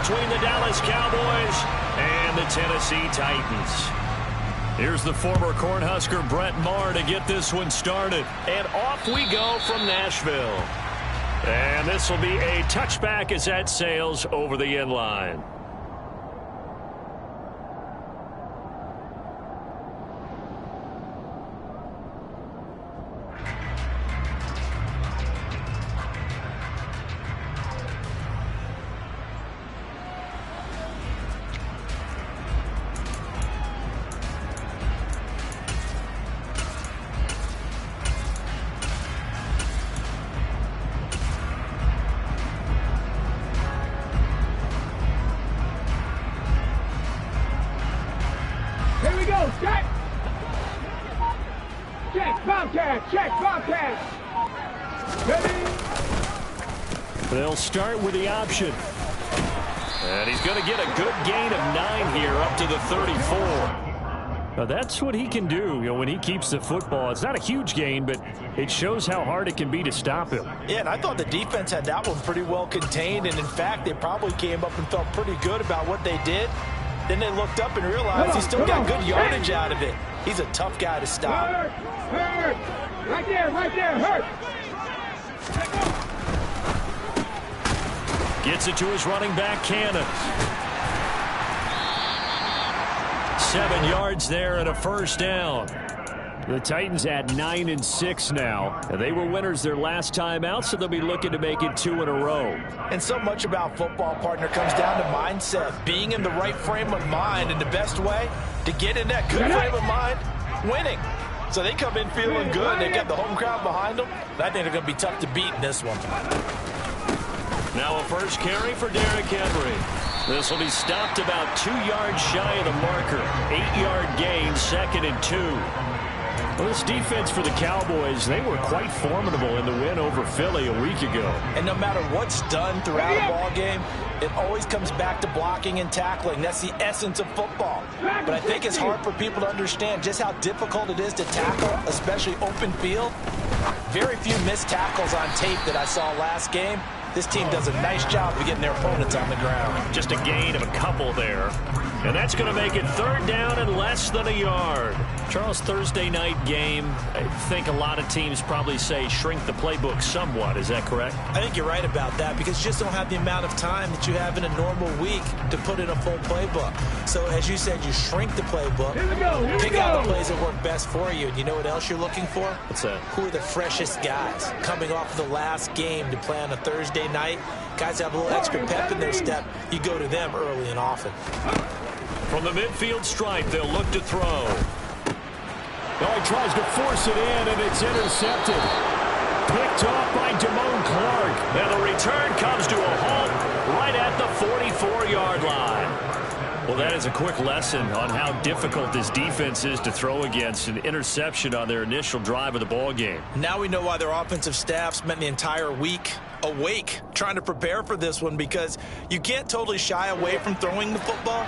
between the Dallas Cowboys and the Tennessee Titans. Here's the former Cornhusker Brett Maher to get this one started. And off we go from Nashville. And this will be a touchback as that sails over the end line. They'll start with the option. And he's going to get a good gain of 9 here up to the 34. Now that's what he can do, when he keeps the football. It's not a huge gain, but it shows how hard it can be to stop him. Yeah, and I thought the defense had that one pretty well contained. And, in fact, they probably came up and felt pretty good about what they did. Then they looked up and realized he still got good yardage out of it. He's a tough guy to stop. Hurt. Right there, hurt. Gets it to his running back, Cannon. 7 yards there and a first down. The Titans at 9-6 now. And they were winners their last time out, so they'll be looking to make it 2 in a row. And so much about football, partner, comes down to mindset. Being in the right frame of mind, and the best way to get in that good frame of mind, winning. So they come in feeling good. They got the home crowd behind them. I think they're going to be tough to beat in this one. Now a first carry for Derrick Henry. This will be stopped about 2 yards shy of the marker. 8-yard gain, 2nd and 2. Well, this defense for the Cowboys, they were quite formidable in the win over Philly a week ago. And no matter what's done throughout a ball game, it always comes back to blocking and tackling. That's the essence of football. But I think it's hard for people to understand just how difficult it is to tackle, especially open field. Very few missed tackles on tape that I saw last game. This team does a nice job of getting their opponents on the ground. Just a gain of a couple there. And that's going to make it 3rd down and less than a yard. Charles, Thursday night game, I think a lot of teams probably say shrink the playbook somewhat. Is that correct? I think you're right about that because you just don't have the amount of time that you have in a normal week to put in a full playbook. So, as you said, you shrink the playbook, pick out the plays that work best for you. And you know what else you're looking for? What's that? Who are the freshest guys coming off of the last game to play on a Thursday night? Guys have a little extra pep in their step. You go to them early and often. From the midfield stripe, they'll look to throw. Oh, he tries to force it in, and it's intercepted. Picked off by Damone Clark. And the return comes to a halt right at the 44-yard line. Well, that is a quick lesson on how difficult this defense is to throw against. An interception on their initial drive of the ball game. Now we know why their offensive staff spent the entire week awake trying to prepare for this one, because you can't totally shy away from throwing the football.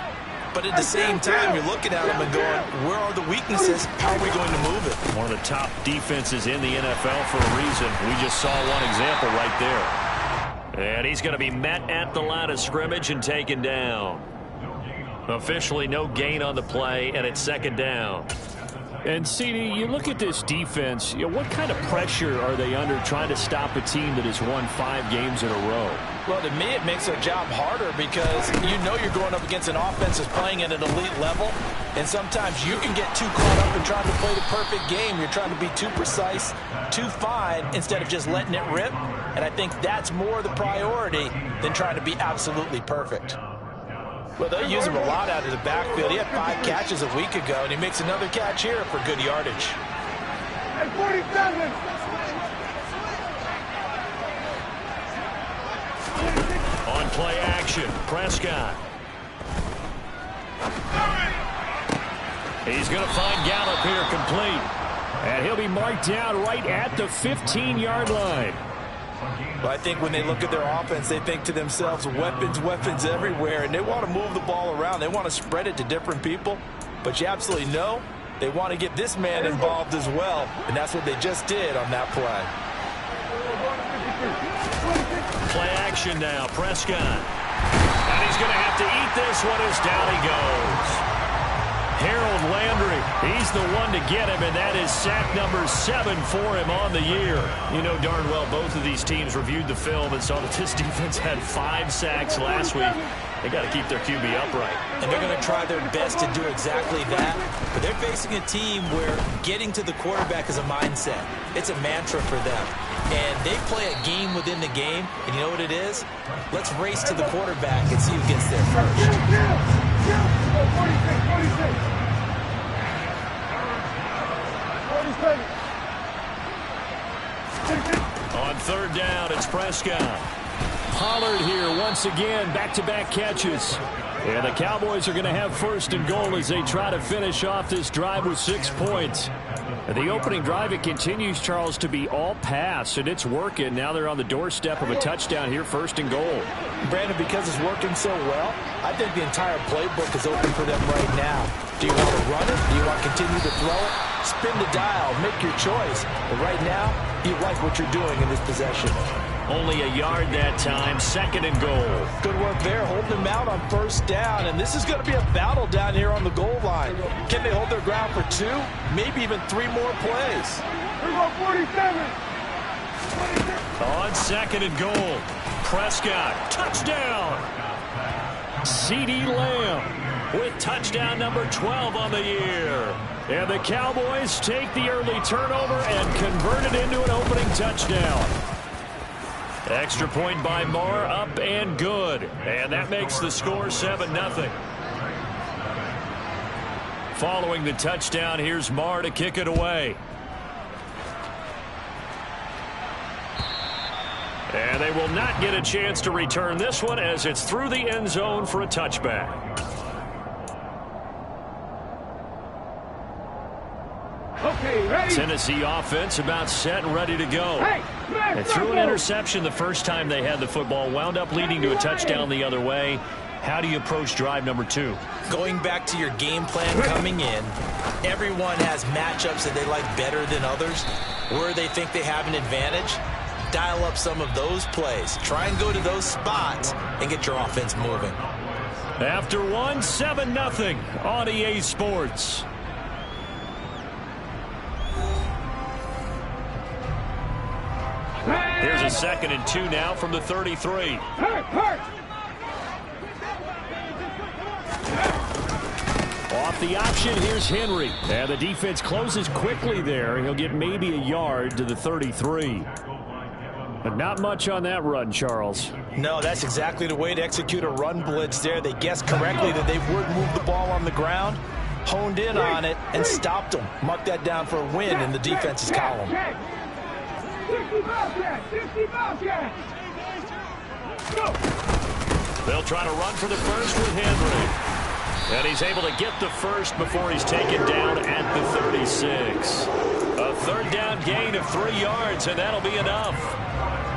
But at the same time, you're looking at them and going, where are the weaknesses? How are we going to move it? One of the top defenses in the NFL for a reason. We just saw one example right there. And he's going to be met at the line of scrimmage and taken down. Officially no gain on the play, and it's 2nd down. And, CD, you look at this defense, what kind of pressure are they under trying to stop a team that has won 5 games in a row? Well, to me, it makes their job harder because you know you're going up against an offense that's playing at an elite level, and sometimes you can get too caught up in trying to play the perfect game. You're trying to be too precise, too fine, instead of just letting it rip, and I think that's more the priority than trying to be absolutely perfect. Well, they use him a lot out of the backfield. He had 5 catches a week ago, and he makes another catch here for good yardage. At 47. On play action, Prescott. He's going to find Gallup here complete. And he'll be marked down right at the 15-yard line. Well, I think when they look at their offense, they think to themselves, weapons, weapons everywhere, and they want to move the ball around. They want to spread it to different people, but you absolutely know they want to get this man involved as well, and that's what they just did on that play. Play action now, Prescott. And he's going to this one as down he goes. Harold Landry, he's the one to get him, and that is sack number 7 for him on the year. You know darn well both of these teams reviewed the film and saw that this defense had 5 sacks last week. They got to keep their QB upright. And they're going to try their best to do exactly that. But they're facing a team where getting to the quarterback is a mindset. It's a mantra for them. And they play a game within the game. And you know what it is? Let's race to the quarterback and see who gets there first. 46. On third down, it's Prescott. Pollard here once again, back-to-back catches. And the Cowboys are going to have first and goal as they try to finish off this drive with 6 points. The opening drive, it continues, Charles, to be all pass, and it's working. Now they're on the doorstep of a touchdown here, first and goal. Brandon, because it's working so well, I think the entire playbook is open for them right now. Do you want to run it? Do you want to continue to throw it? Spin the dial. Make your choice. But right now, you like what you're doing in this possession. Only a yard that time, second and goal. Good work there, holding them out on first down. And this is going to be a battle down here on the goal line. Can they hold their ground for 2, maybe even 3 more plays? We go 47. On second and goal, Prescott, touchdown. CeeDee Lamb with touchdown number 12 on the year. And the Cowboys take the early turnover and convert it into an opening touchdown. Extra point by Marr, up and good. And that makes the score 7-0. Following the touchdown, here's Marr to kick it away. And they will not get a chance to return this one as it's through the end zone for a touchback. Okay, ready? Tennessee offense about set and ready to go. Hey, They threw an interception the first time they had the football, wound up leading to a touchdown the other way. How do you approach drive number 2? Going back to your game plan coming in, everyone has matchups that they like better than others. Where they think they have an advantage, dial up some of those plays. Try and go to those spots and get your offense moving. After one, 7-0 on EA Sports. Here's a second and 2 now from the 33. Hurt. Off the option, here's Henry. And the defense closes quickly there. He'll get maybe a yard to the 33. But not much on that run, Charles. No, that's exactly the way to execute a run blitz there. They guessed correctly that they would move the ball on the ground, honed in on it, and stopped them. Mark that down for a win in the defense's column. 60 Bobcats. Go. They'll try to run for the first with Henry. And he's able to get the first before he's taken down at the 36. A third down gain of 3 yards, and that'll be enough.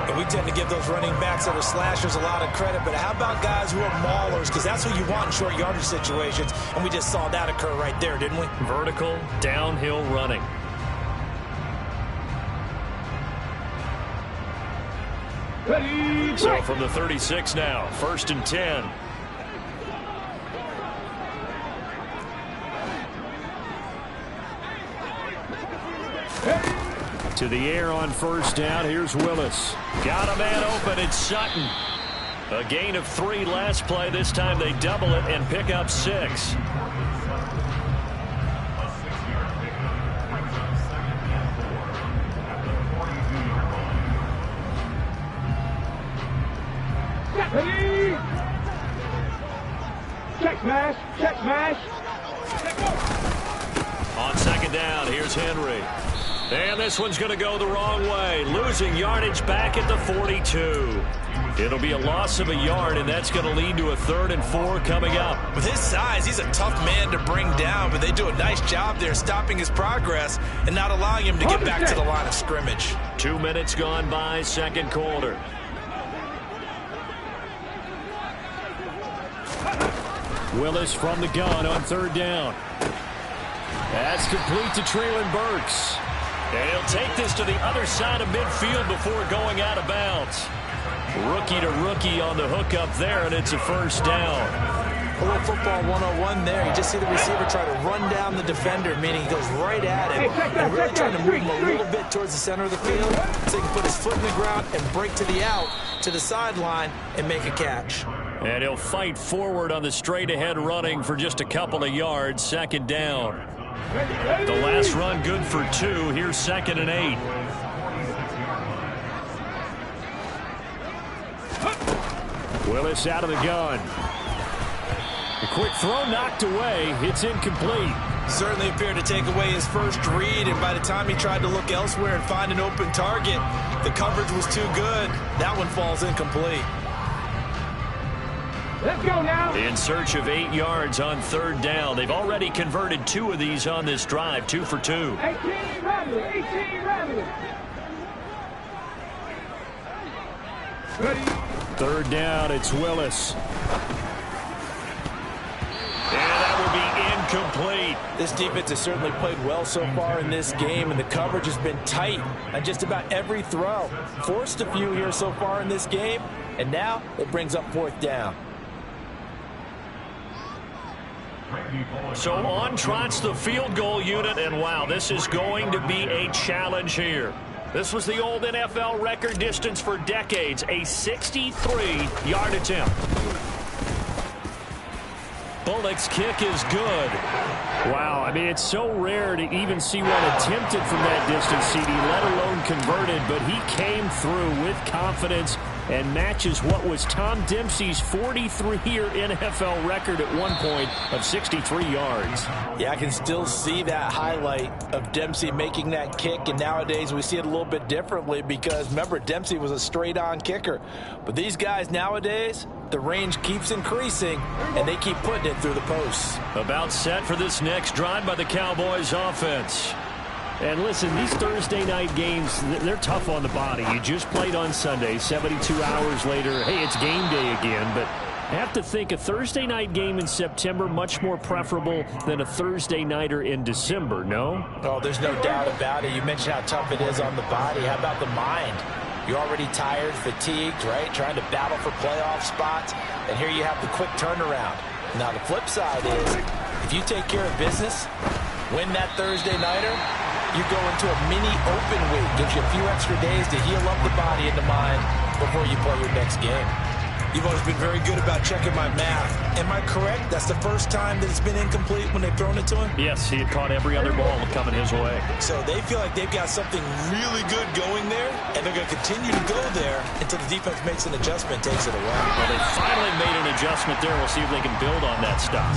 And we tend to give those running backs that are slashers a lot of credit, but how about guys who are maulers? Because that's who you want in short yardage situations, and we just saw that occur right there, didn't we? Vertical, downhill running. Ready, So break. from the 36 now, first and 10. To the air on first down, here's Willis. Got a man open, it's Sutton. A gain of 3 last play. This time they double it and pick up 6. Ready. Check smash. On second down, here's Henry. And this one's going to go the wrong way. Losing yardage back at the 42. It'll be a loss of a yard, and that's going to lead to a 3rd and 4 coming up. With his size, he's a tough man to bring down, but they do a nice job there stopping his progress and not allowing him to get back to the line of scrimmage. 2 minutes gone by, second quarter. Willis from the gun on third down. That's complete to Treylon Burks. And he'll take this to the other side of midfield before going out of bounds. Rookie to rookie on the hookup there, and it's a first down. A little football 101 there. You just see the receiver try to run down the defender, meaning he goes right at him and really trying to move him a little bit towards the center of the field so he can put his foot in the ground and break to the out, to the sideline, and make a catch. And he'll fight forward on the straight-ahead running for just a couple of yards. Second down. The last run good for 2. Here's 2nd and 8. Willis out of the gun. A quick throw knocked away. It's incomplete. Certainly appeared to take away his first read, and by the time he tried to look elsewhere and find an open target, the coverage was too good. That one falls incomplete. Let's go now. In search of 8 yards on 3rd down. They've already converted 2 of these on this drive, 2 for 2. 18 rapidly, 18 rapidly. Ready. 3rd down, it's Willis. And that will be incomplete. This defense has certainly played well so far in this game, and the coverage has been tight on just about every throw. Forced a few here so far in this game, and now it brings up 4th down. So on trots the field goal unit, and wow, this is going to be a challenge here. This was the old NFL record distance for decades, a 63-yard attempt. Bullock's kick is good. Wow, I mean, it's so rare to even see one attempted from that distance, CD, let alone converted, but he came through with confidence and matches what was Tom Dempsey's 43-year NFL record at one point of 63 yards. Yeah, I can still see that highlight of Dempsey making that kick, and nowadays we see it a little bit differently because, remember, Dempsey was a straight-on kicker. But these guys nowadays, the range keeps increasing, and they keep putting it through the posts. About set for this next drive by the Cowboys offense. And listen, these Thursday night games, they're tough on the body. You just played on Sunday, 72 hours later, hey, it's game day again. But I have to think a Thursday night game in September much more preferable than a Thursday nighter in December, no? Oh, there's no doubt about it. You mentioned how tough it is on the body. How about the mind? You're already tired, fatigued, right? Trying to battle for playoff spots. And here you have the quick turnaround. Now, the flip side is, if you take care of business, win that Thursday nighter, you go into a mini open week. Gives you a few extra days to heal up the body and the mind before you play your next game. You've always been very good about checking my math. Am I correct? That's the first time that it's been incomplete when they've thrown it to him? Yes, he had caught every other ball coming his way. So they feel like they've got something really good going there, and they're going to continue to go there until the defense makes an adjustment, takes it away. Well, they finally made an adjustment there. We'll see if they can build on that stuff.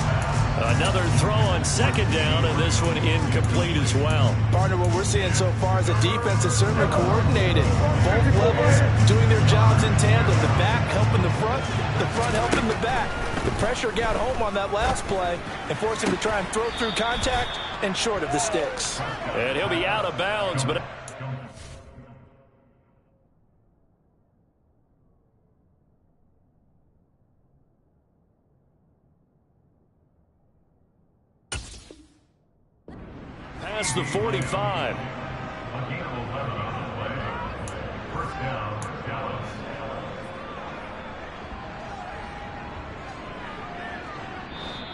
Another throw on 2nd down, and this one incomplete as well. Partner, what we're seeing so far is the defense is certainly coordinated. Both levels doing their jobs in tandem. The back helping the front helping the back. The pressure got home on that last play and forced him to try and throw through contact and short of the sticks. And he'll be out of bounds, but... past the 45.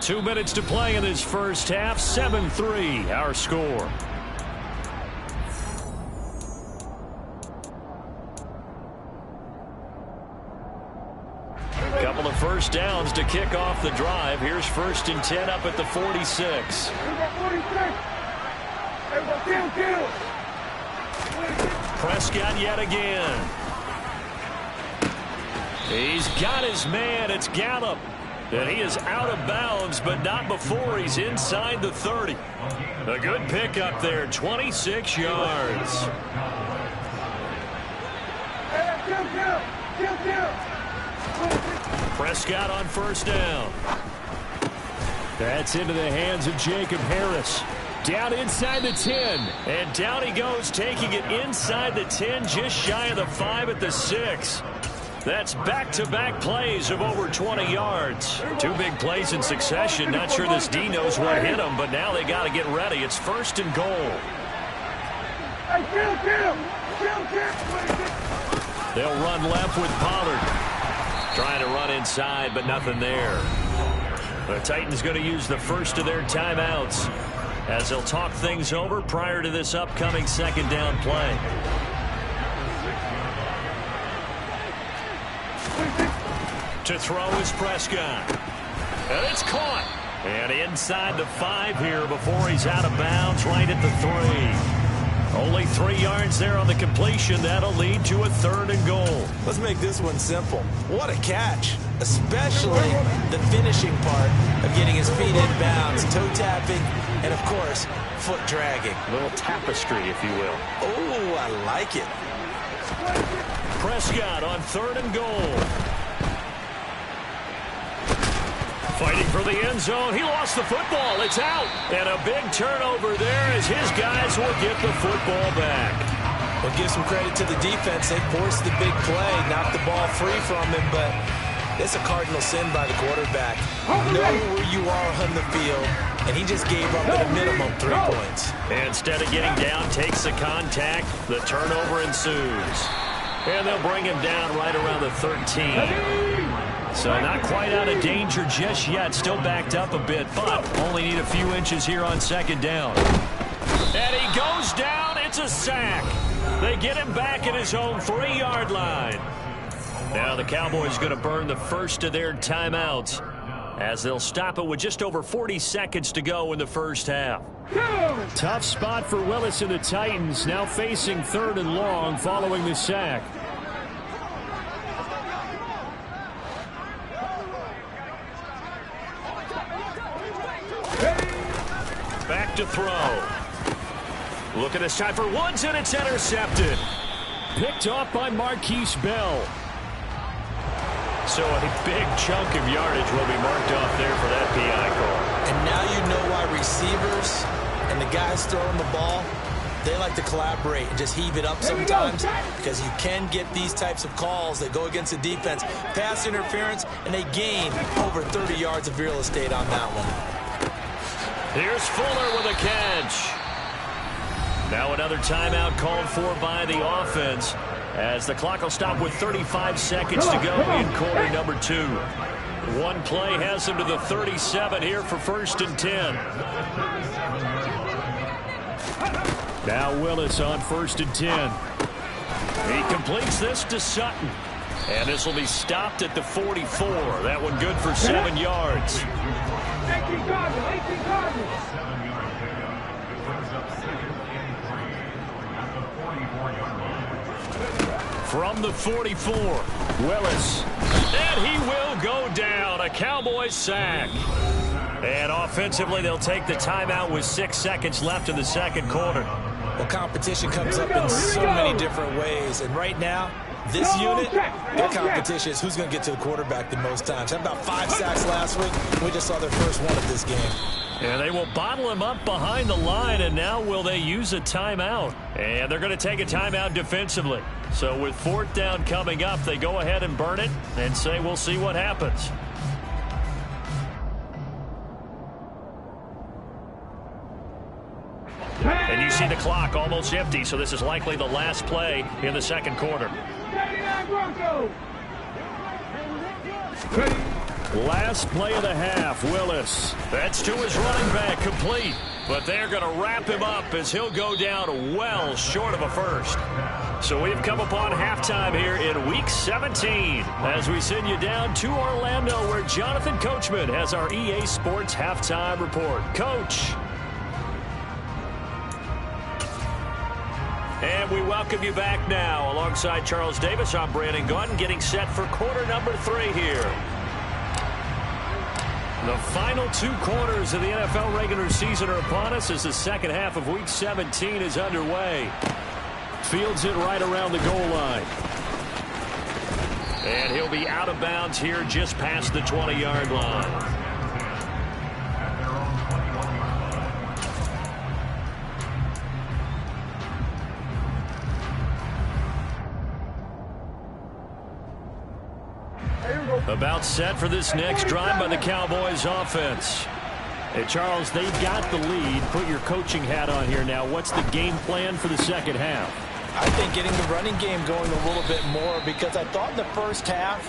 Two minutes to play in this first half. 7-3, our score. Couple of first downs to kick off the drive. Here's 1st and 10 up at the 46. Prescott yet again. He's got his man. It's Gallup. And he is out of bounds, but not before he's inside the 30. A good pickup there, 26 yards. Prescott on 1st down. That's into the hands of Jacob Harris. Down inside the 10. And down he goes, taking it inside the 10, just shy of the 5 at the 6. That's back-to-back plays of over 20 yards. 2 big plays in succession. Not sure this D knows what hit him, but now they got to get ready. It's 1st and goal. They'll run left with Pollard. Trying to run inside, but nothing there. The Titans going to use the first of their timeouts as they'll talk things over prior to this upcoming second down play. To throw is Prescott. And it's caught. And inside the 5 here before he's out of bounds right at the 3. Only 3 yards there on the completion. That'll lead to a 3rd and goal. Let's make this one simple. What a catch, especially the finishing part of getting his feet in bounds, toe tapping, and of course, foot dragging. A little tapestry, if you will. Oh, I like it. Prescott on 3rd and goal. Fighting for the end zone. He lost the football. It's out. And a big turnover there as his guys will get the football back. We'll give some credit to the defense. They forced the big play, knocked the ball free from him, but it's a cardinal sin by the quarterback. Know where you are on the field, and he just gave up at a minimum 3 points. And instead of getting down, takes the contact. The turnover ensues. And they'll bring him down right around the 13. So not quite out of danger just yet. Still backed up a bit, but only need a few inches here on second down. And he goes down. It's a sack. They get him back at his own 3-yard line. Now the Cowboys going to burn the first of their timeouts as they'll stop it with just over 40 seconds to go in the first half. Tough spot for Willis and the Titans, now facing 3rd and long following the sack. Back to throw. Looking this time for Woods, and it's intercepted. Picked off by Marquise Bell. So a big chunk of yardage will be marked off there for that PI call. And now you know why receivers and the guys throwing the ball, they like to collaborate and just heave it up sometimes because you can get these types of calls that go against the defense. Pass interference, and they gain over 30 yards of real estate on that one. Here's Fuller with a catch. Now another timeout called for by the offense as the clock will stop with 35 seconds to go in quarter number 2. One play has him to the 37 here for 1st and 10. Now Willis on 1st and 10. He completes this to Sutton. And this will be stopped at the 44. That one good for 7 yards. 18 Cardinals. From the 44, Willis. And he will go down. A Cowboys sack. And offensively, they'll take the timeout with 6 seconds left in the second quarter. Well, competition comes up in so many different ways. And right now, this unit, their competition is who's going to get to the quarterback the most times. Had about 5 sacks last week. We just saw their first one of this game. And they will bottle him up behind the line, and now will they use a timeout? And they're going to take a timeout defensively. So with 4th down coming up, they go ahead and burn it and say we'll see what happens. And you see the clock almost empty, so this is likely the last play in the second quarter. Last play of the half, Willis. That's to his running back, complete. But they're going to wrap him up as he'll go down well short of a first. So we've come upon halftime here in Week 17 as we send you down to Orlando where Jonathan Coachman has our EA Sports Halftime Report. Coach. And we welcome you back now. Alongside Charles Davis, I'm Brandon Gunn, getting set for quarter number 3 here. The final 2 quarters of the NFL regular season are upon us as the second half of Week 17 is underway. Fields it right around the goal line. And he'll be out of bounds here just past the 20-yard line. About set for this next drive by the Cowboys offense. Hey, Charles, they've got the lead. Put your coaching hat on here now. What's the game plan for the second half? I think getting the running game going a little bit more because I thought in the first half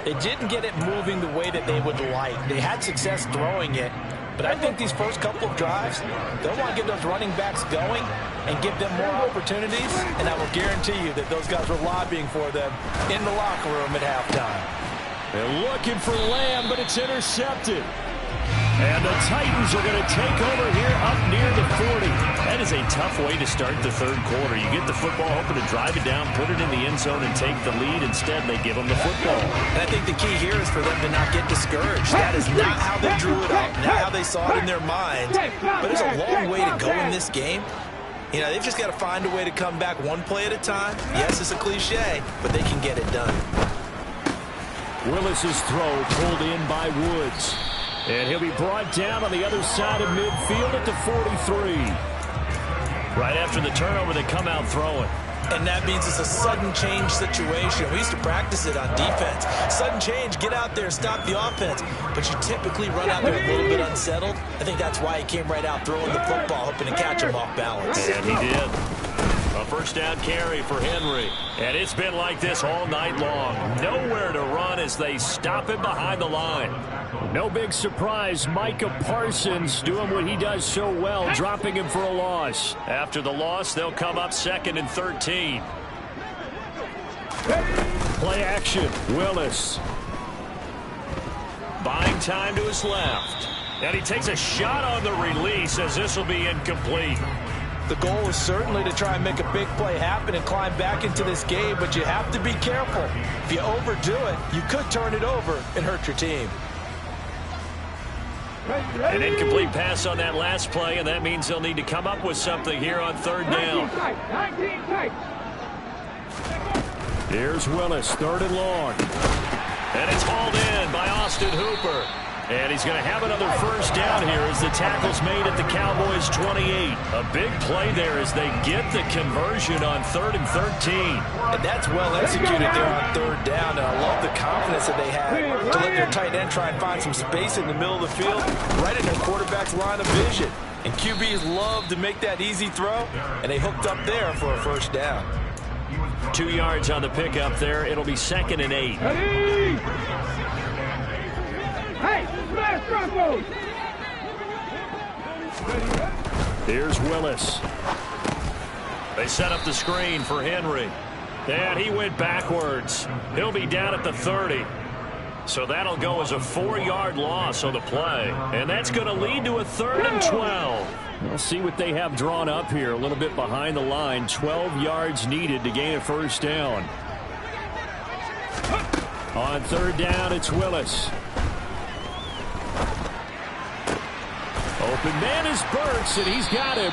They didn't get it moving the way that they would like. They had success throwing it, but I think these first couple of drives, they'll want to get those running backs going and give them more opportunities, and I will guarantee you that those guys were lobbying for them in the locker room at halftime. They're looking for Lamb, but it's intercepted. And the Titans are going to take over here up near the 40. That is a tough way to start the third quarter. You get the football, hoping to drive it down, put it in the end zone, and take the lead. Instead, they give them the football. And I think the key here is for them to not get discouraged. That is not how they drew it up, not how they saw it in their minds. But there's a long way to go in this game. You know, they've just got to find a way to come back one play at a time. Yes, it's a cliche, but they can get it done. Willis's throw pulled in by Woods. And he'll be brought down on the other side of midfield at the 43. Right after the turnover, they come out throwing. And that means it's a sudden change situation. We used to practice it on defense. Sudden change, get out there, stop the offense. But you typically run out there a little bit unsettled. I think that's why he came right out throwing the football, hoping to catch him off balance. And he did. A first down carry for Henry. And it's been like this all night long. Nowhere to run as they stop him behind the line. No big surprise, Micah Parsons doing what he does so well, dropping him for a loss. After the loss, they'll come up 2nd and 13. Play action, Willis. Buying time to his left. And he takes a shot on the release as this will be incomplete. The goal is certainly to try and make a big play happen and climb back into this game, but you have to be careful. If you overdo it, you could turn it over and hurt your team. An incomplete pass on that last play, and that means they'll need to come up with something here on third down. Here's Willis, 3rd and long. And it's hauled in by Austin Hooper. And he's going to have another first down here as the tackle's made at the Cowboys' 28. A big play there as they get the conversion on 3rd and 13. And that's well executed there on 3rd down. And I love the confidence that they had to let their tight end try and find some space in the middle of the field, right in their quarterback's line of vision. And QBs love to make that easy throw, and they hooked up there for a first down. 2 yards on the pickup there. It'll be 2nd and 8. Hey, smash Broncos! Here's Willis. They set up the screen for Henry. And he went backwards. He'll be down at the 30. So that'll go as a 4-yard loss on the play. And that's going to lead to a 3rd and 12. We'll see what they have drawn up here. A little bit behind the line. 12 yards needed to gain a first down. On 3rd down, it's Willis. Open man is Burks, and he's got him.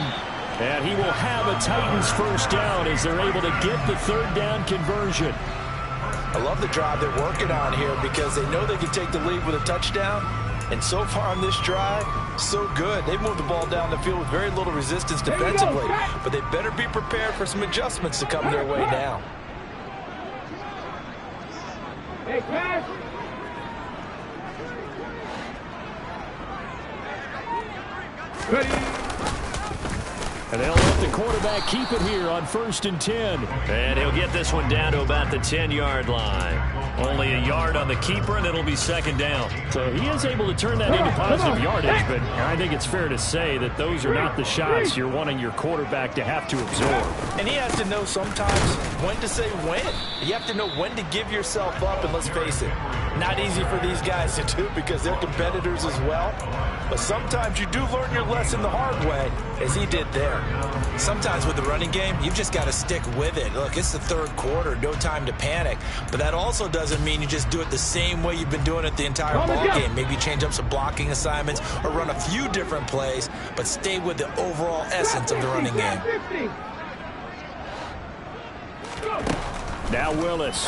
And he will have a Titans first down as they're able to get the 3rd down conversion. I love the drive they're working on here because they know they can take the lead with a touchdown. And so far on this drive, so good. They've moved the ball down the field with very little resistance defensively. But they better be prepared for some adjustments to come their way now. Hey, Cash! Ready. And they'll let the quarterback keep it here on 1st and 10. And he'll get this one down to about the 10-yard line. Only a yard on the keeper, and it'll be 2nd down. So he is able to turn that into positive yardage, but I think it's fair to say that those are not the shots you're wanting your quarterback to have to absorb. And he has to know sometimes when to say when. You have to know when to give yourself up, and let's face it, not easy for these guys to do because they're competitors as well. But sometimes you do learn your lesson the hard way, as he did there. Sometimes with the running game, you've just got to stick with it. Look, it's the 3rd quarter, no time to panic. But that also doesn't mean you just do it the same way you've been doing it the entire ball game. Maybe change up some blocking assignments or run a few different plays, but stay with the overall essence of the running game. Now Willis.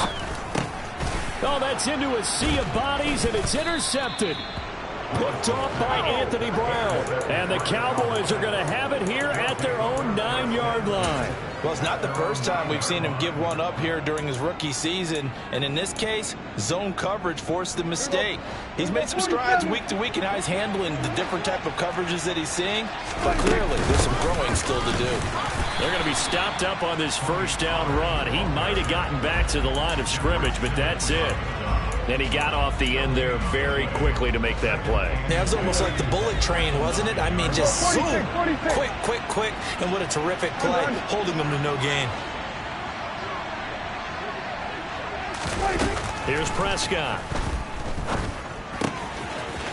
Oh, that's into a sea of bodies, and it's intercepted. Looked off by Anthony Brown. And the Cowboys are going to have it here at their own 9-yard line. Well, it's not the first time we've seen him give one up here during his rookie season. And in this case, zone coverage forced the mistake. He's made some strides week to week in how he's handling the different type of coverages that he's seeing. But clearly, there's some growing still to do. They're going to be stopped up on this first down run. He might have gotten back to the line of scrimmage, but that's it. And he got off the end there very quickly to make that play. Yeah, it was almost like the bullet train, wasn't it? I mean, just zoom, quick, and what a terrific play, holding them to no gain. Here's Prescott.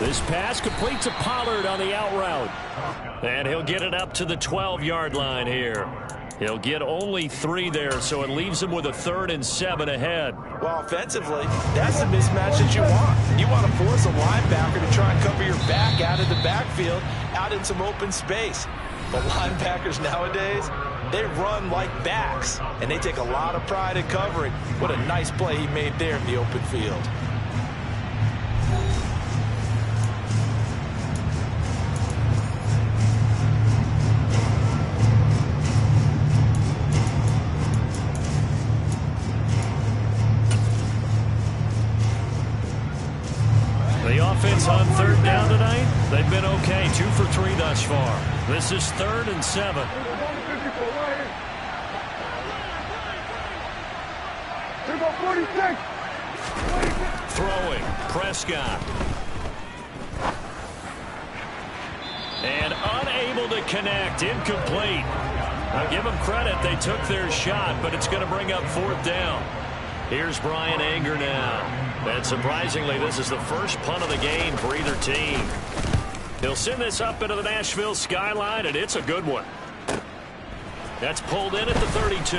This pass complete to Pollard on the out route. And he'll get it up to the 12-yard line here. He'll get only 3 there, so it leaves him with a 3rd and 7 ahead. Well, offensively, that's the mismatch that you want. You want to force a linebacker to try and cover your back out of the backfield, out in some open space. But linebackers nowadays, they run like backs, and they take a lot of pride in covering. What a nice play he made there in the open field. The offense on 3rd down tonight, they've been okay, 2 for 3 thus far. This is 3rd and 7. Throwing, Prescott. And unable to connect, incomplete. I'll give them credit, they took their shot, but it's going to bring up 4th down. Here's Bryan Anger now. And surprisingly, this is the first punt of the game for either team. He'll send this up into the Nashville skyline, and it's a good one. That's pulled in at the 32.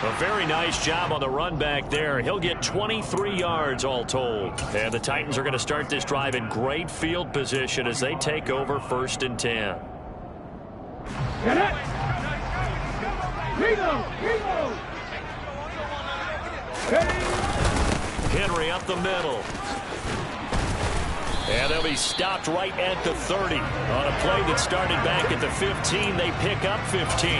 A very nice job on the run back there. He'll get 23 yards all told. And the Titans are going to start this drive in great field position as they take over 1st and 10. Get it! Reload! Henry up the middle. And they'll be stopped right at the 30. On a play that started back at the 15, they pick up 15.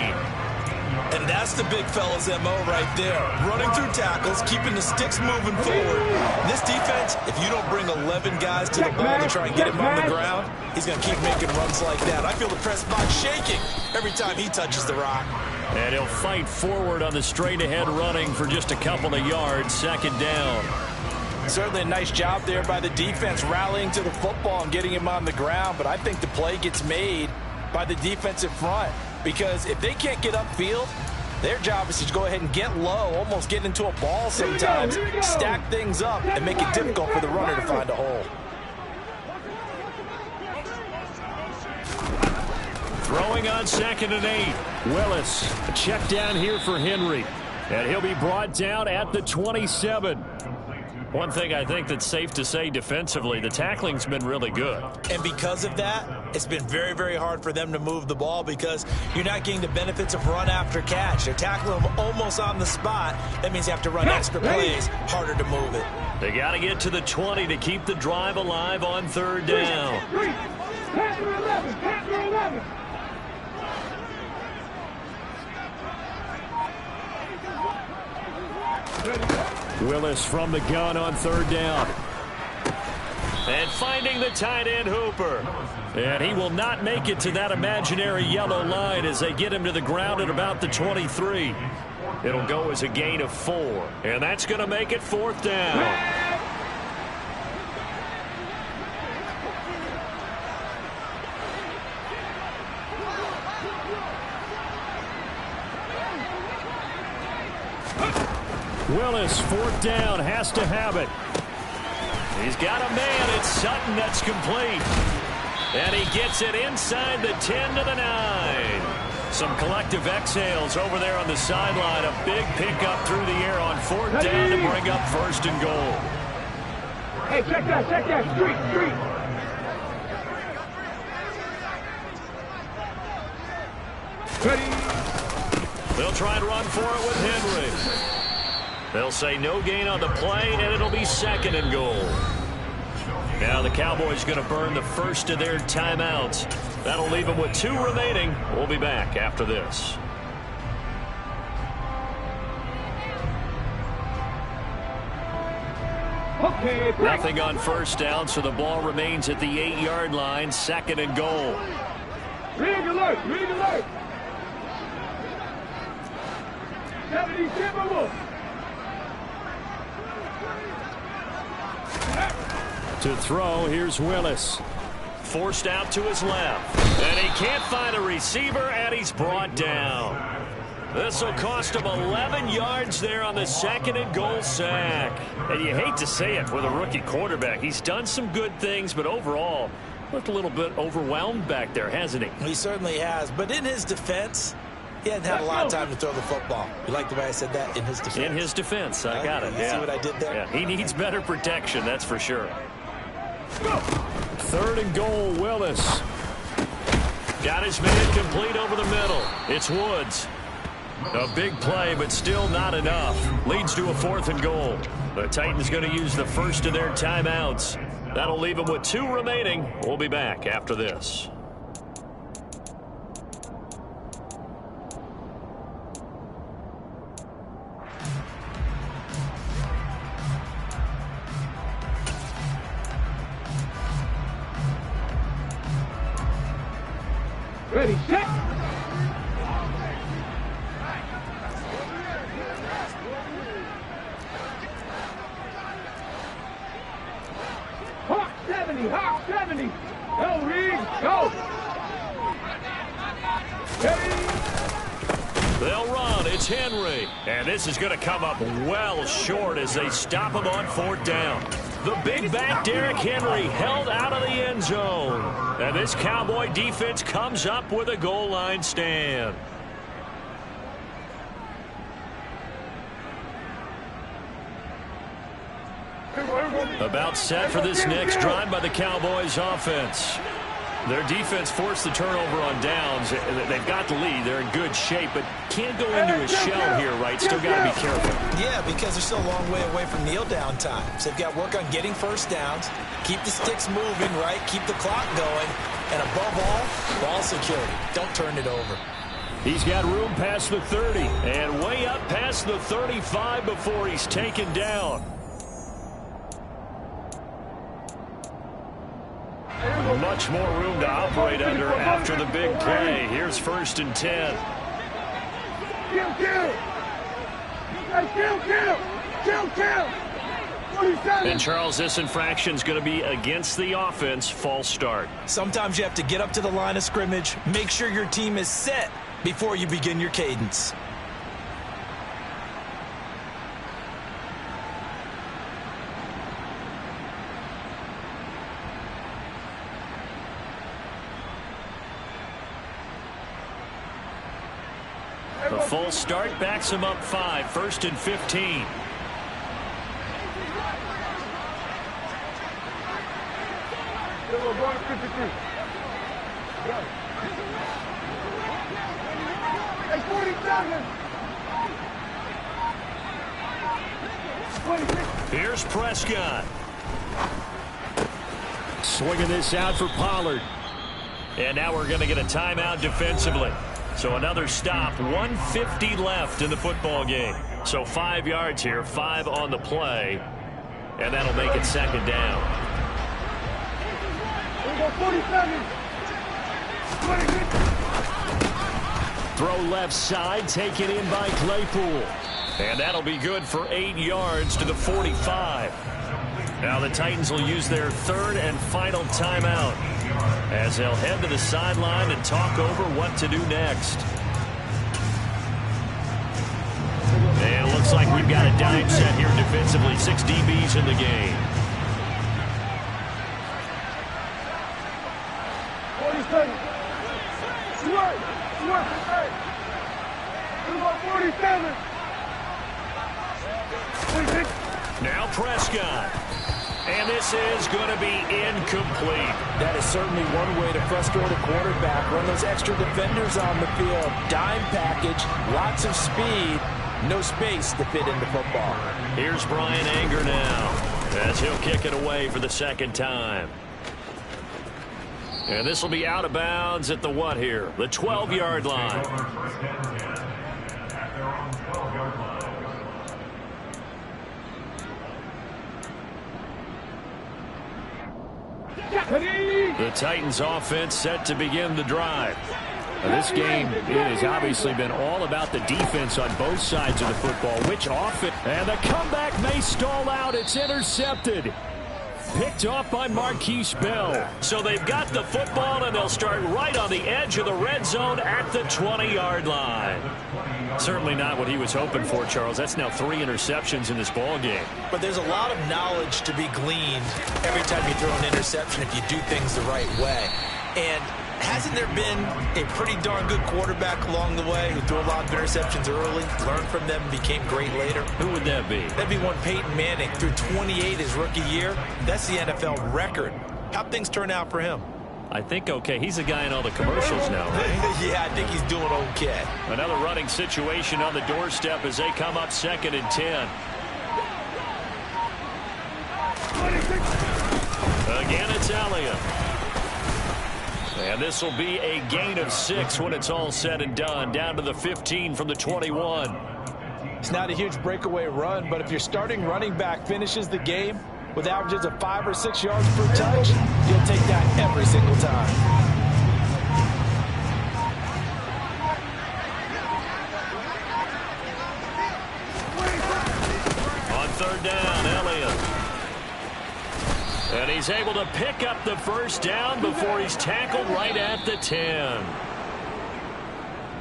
And that's the big fella's MO right there. Running through tackles, keeping the sticks moving forward. This defense, if you don't bring 11 guys to the ball to try and get him on the ground, he's going to keep making runs like that. I feel the press box shaking every time he touches the rock. And he'll fight forward on the straight-ahead running for just a couple of yards, 2nd down. Certainly a nice job there by the defense rallying to the football and getting him on the ground, but I think the play gets made by the defensive front because if they can't get upfield, their job is to go ahead and get low, almost get into a ball sometimes, stack things up, and make it difficult for the runner to find a hole. Throwing on 2nd and 8. Willis, a check down here for Henry. And he'll be brought down at the 27. One thing I think that's safe to say defensively, the tackling's been really good. And because of that, it's been very, very hard for them to move the ball because you're not getting the benefits of run after catch. They're tackling them almost on the spot. That means you have to run extra plays, harder to move it. They got to get to the 20 to keep the drive alive on 3rd down. Pass 11. Willis from the gun on 3rd down. And finding the tight end Hooper. And he will not make it to that imaginary yellow line as they get him to the ground at about the 23. It'll go as a gain of 4. And that's going to make it 4th down. Willis, 4th down, has to have it. He's got a man. It's Sutton that's complete. And he gets it inside the 10 to the 9. Some collective exhales over there on the sideline. A big pickup through the air on 4th down to bring up 1st and goal. Hey, check that. Street. Ready. They'll try and run for it with Henry. They'll say no gain on the play, and it'll be 2nd and goal. Now the Cowboys going to burn the first of their timeouts. That'll leave them with 2 remaining. We'll be back after this. Okay, nothing on 1st down, so the ball remains at the 8-yard line. 2nd and goal. Rig alert. 70 Timberwolves. To throw, here's Willis. Forced out to his left. And he can't find a receiver, and he's brought down. This will cost him 11 yards there on the 2nd and goal sack. And you hate to say it with a rookie quarterback. He's done some good things, but overall, looked a little bit overwhelmed back there, hasn't he? He certainly has. But in his defense, he hadn't had a lot of time to throw the football. You like the way I said that? In his defense. In his defense. I got it. You see what I did there? Yeah, he needs better protection, that's for sure. 3rd and goal, Willis. Got his man complete over the middle. It's Woods. A big play, but still not enough. Leads to a 4th and goal. The Titans going to use the first of their timeouts. That'll leave them with 2 remaining. We'll be back after this. Ready, set. Hawk 70, Hawk 70. Go, Reed, go. Ready. They'll run. It's Henry. And this is going to come up well short as they stop him on 4th down. The big back Derrick Henry held out of the end zone. And this Cowboy defense comes up with a goal line stand. About set for this next drive by the Cowboys offense. Their defense forced the turnover on downs. They've got the lead. They're in good shape, but can't go into a shell here, right? Still got to be careful. Yeah, because they're still a long way away from kneel down times. They've got to work on getting first downs, keep the sticks moving, right? Keep the clock going, and above all, ball security. Don't turn it over. He's got room past the 30 and way up past the 35 before he's taken down. Much more room to operate under after the big play. Here's 1st and 10. Kill, kill. Hey, kill, kill. Kill, kill. And Charles, this infraction's going to be against the offense. False start. Sometimes you have to get up to the line of scrimmage, make sure your team is set before you begin your cadence. The full start backs him up 5. 1st and 15. Here's Prescott. Swinging this out for Pollard. And now we're going to get a timeout defensively. So another stop, 1:50 left in the football game. So 5 yards here, 5 on the play. And that'll make it 2nd down. Throw left side, taken in by Claypool. And that'll be good for 8 yards to the 45. Now the Titans will use their 3rd and final timeout as they'll head to the sideline and talk over what to do next. And it looks like we've got a dime set here defensively. 6 DBs in the game. 47. 47. Now Prescott. And this is going to be incomplete. That is certainly one way to frustrate a quarterback. Run those extra defenders on the field. Dime package, lots of speed, no space to fit into football. Here's Brian Anger now as he'll kick it away for the 2nd time. And this will be out of bounds at the what here? The 12-yard line. The Titans offense set to begin the drive. This game has obviously been all about the defense on both sides of the football. Which offense? And the comeback may stall out. It's intercepted. Picked off by Marquise Bell. So they've got the football, and they'll start right on the edge of the red zone at the 20-yard line. Certainly not what he was hoping for, Charles. That's now 3 interceptions in this ball game. But there's a lot of knowledge to be gleaned every time you throw an interception if you do things the right way. And hasn't there been a pretty darn good quarterback along the way who threw a lot of interceptions early, learned from them, became great later? Who would that be? That'd be one Peyton Manning. Threw 28 his rookie year. That's the NFL record. How'd things turn out for him? I think okay. He's the guy in all the commercials now, right? Yeah, I think he's doing okay. Another running situation on the doorstep as they come up 2nd and 10. Again, it's Elliott. And this will be a gain of 6 when it's all said and done. Down to the 15 from the 21. It's not a huge breakaway run, but if your starting running back finishes the game with averages of 5 or 6 yards per touch, you'll take that every single time. On 3rd down, Elliott. And he's able to pick up the first down before he's tackled right at the 10.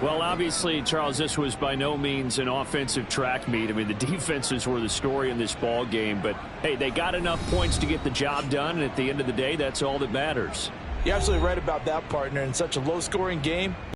Well, obviously, Charles, this was by no means an offensive track meet. I mean, the defenses were the story in this ball game. But, hey, they got enough points to get the job done. And at the end of the day, that's all that matters. You're absolutely right about that, partner. In such a low-scoring game,